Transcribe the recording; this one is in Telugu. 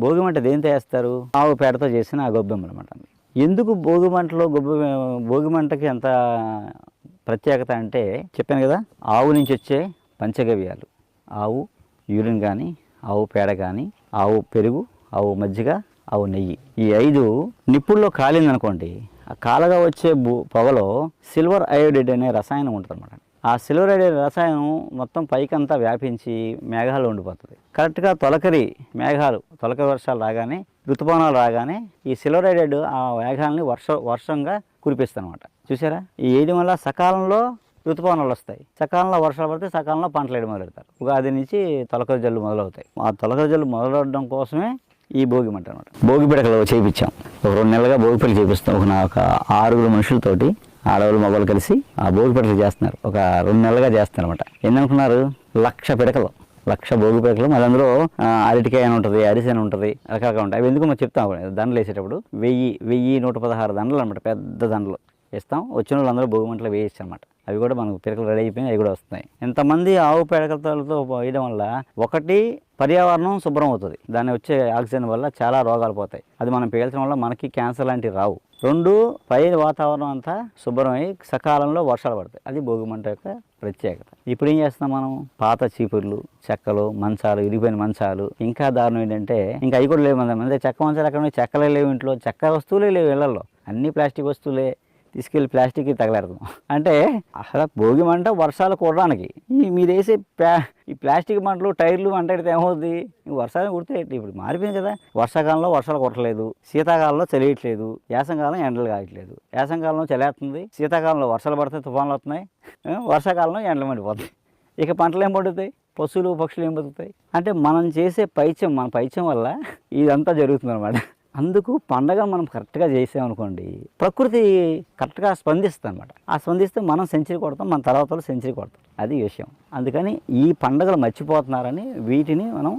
భోగి మంట దేనితో వేస్తారు? ఆవు పేడతో చేసిన ఆ గొబ్బెమ్మలు అనమాట. ఎందుకు భోగి మంటలో భోగి మంటకి అంత ప్రత్యేకత అంటే చెప్పాను కదా, ఆవు నుంచి వచ్చే పంచగవ్యాలు, ఆవు యూరిన్ కానీ, ఆవు పేడ కానీ, ఆవు పెరుగు, ఆవు మజ్జిగ, ఆవు నెయ్యి, ఈ 5 నిప్పుల్లో కాలిందనుకోండి, ఆ కాలగా వచ్చే పొగలో సిల్వర్ అయోడైడ్ అనే రసాయనం ఉంటుంది అనమాట. ఆ సిల్వర్ అయోడైడ్ రసాయనం మొత్తం పైకంతా వ్యాపించి మేఘాలు ఉండిపోతుంది. కరెక్ట్గా తొలకరి వర్షాలు రాగానే, ఋతుపవనాలు రాగానే ఈ సిల్వర్ అయోడైడ్ ఆ మేఘాలని వర్షంగా కురిపిస్తుంది అనమాట. చూసారా? ఈ వేయడం వల్ల సకాలంలో ఋతుపవనాలు వస్తాయి, సకాలంలో వర్షాలు పడితే సకాలంలో పంటలు వేయడం మొదలెడతారు. ఉగాది నుంచి తొలకరి జల్లు మొదలవుతాయి. ఆ తొలకరి జల్లు మొదలవడం కోసమే ఈ భోగి మంట అనమాట. భోగి పిడకలు చేయించాం. ఒక 2 నెలలుగా భోగి పిడకలు చేపిస్తాం. ఒక 6 మనుషులతోటి, ఆడవాళ్ళు మగవాళ్ళు కలిసి ఆ భోగి పిడకలు చేస్తున్నారు. ఒక 2 నెలలుగా చేస్తున్నారు అనమాట. ఏందనుకున్నారు? 1,00,000 పిడకలు, 1,00,000 భోగి పిడకలు. మళ్ళీ అందులో అరటికాయ అని ఉంటుంది, అరిసె అని ఉంటుంది, రకరకాలు ఉంటాయి. అవి ఎందుకు మనం చెప్తాం, దండలు వేసేటప్పుడు 1,116 దండలు అనమాట, పెద్ద దండలు ఇస్తాం. వచ్చిన వాళ్ళందరూ భోగి మంటలు వేయచ్చు అనమాట. అవి కూడా మనకు పిడకలు రెడీ అయిపోయినాయి, అవి కూడా వస్తున్నాయి. ఎంతమంది ఆవు పిడకలతో వేయడం వల్ల ఒకటి పర్యావరణం శుభ్రం అవుతుంది, దాన్ని వచ్చే ఆక్సిజన్ వల్ల చాలా రోగాలు పోతాయి. అది మనం పీల్చడం వల్ల మనకి క్యాన్సర్ లాంటివి రావు. 2, పైన వాతావరణం అంతా శుభ్రమై సకాలంలో వర్షాలు పడతాయి. అది భోగి మంట యొక్క ప్రత్యేకత. ఇప్పుడు ఏం చేస్తున్నాం మనం? పాత చీపుర్లు, చెక్కలు, మంచాలు, ఇరిగిపోయిన మంచాలు, ఇంకా దారుణం ఏంటంటే ఇంకా అవి కూడా లేవు. అంటే చెక్క మంచాలు ఎక్కడ, చెక్కలే లేవు ఇంట్లో, చెక్క వస్తువులే లేవు ఇళ్లలో, అన్ని ప్లాస్టిక్ వస్తువులే తీసుకెళ్ళి ప్లాస్టిక్కి తగలేడతాం. అంటే అసలు భోగి మంట వర్షాలు కూడడానికి మీరు వేసే ఈ ప్లాస్టిక్ మంటలు, టైర్లు మంట అయితే ఏమవుతుంది? వర్షాలు కుడితే ఇప్పుడు మారిపోయింది కదా. వర్షాకాలంలో వర్షాలు కొట్టలేదు, శీతాకాలంలో చలియట్లేదు, యాసంకాలం ఎండలు కాయట్లేదు. యాసంకాలంలో చలేస్తుంది, శీతాకాలంలో వర్షాలు పడితే తుఫాన్లు వస్తున్నాయి, వర్షాకాలంలో ఎండలు మండిపోతాయి. ఇక పంటలు ఏం పండుతాయి? పశువులు పక్షులు ఏం బతుకుతాయి? అంటే మనం చేసే మన పైత్యం వల్ల ఇదంతా జరుగుతుంది అనమాట. అందుకు పండగ మనం కరెక్ట్గా చేసామనుకోండి, ప్రకృతి కరెక్ట్గా స్పందిస్తుంది అనమాట. ఆ స్పందిస్తే మనం సెంచరీ కొడతాం, మన తర్వాత సెంచరీ కొడతాం. అది విషయం. అందుకని ఈ పండుగలు మర్చిపోతున్నారని వీటిని మనం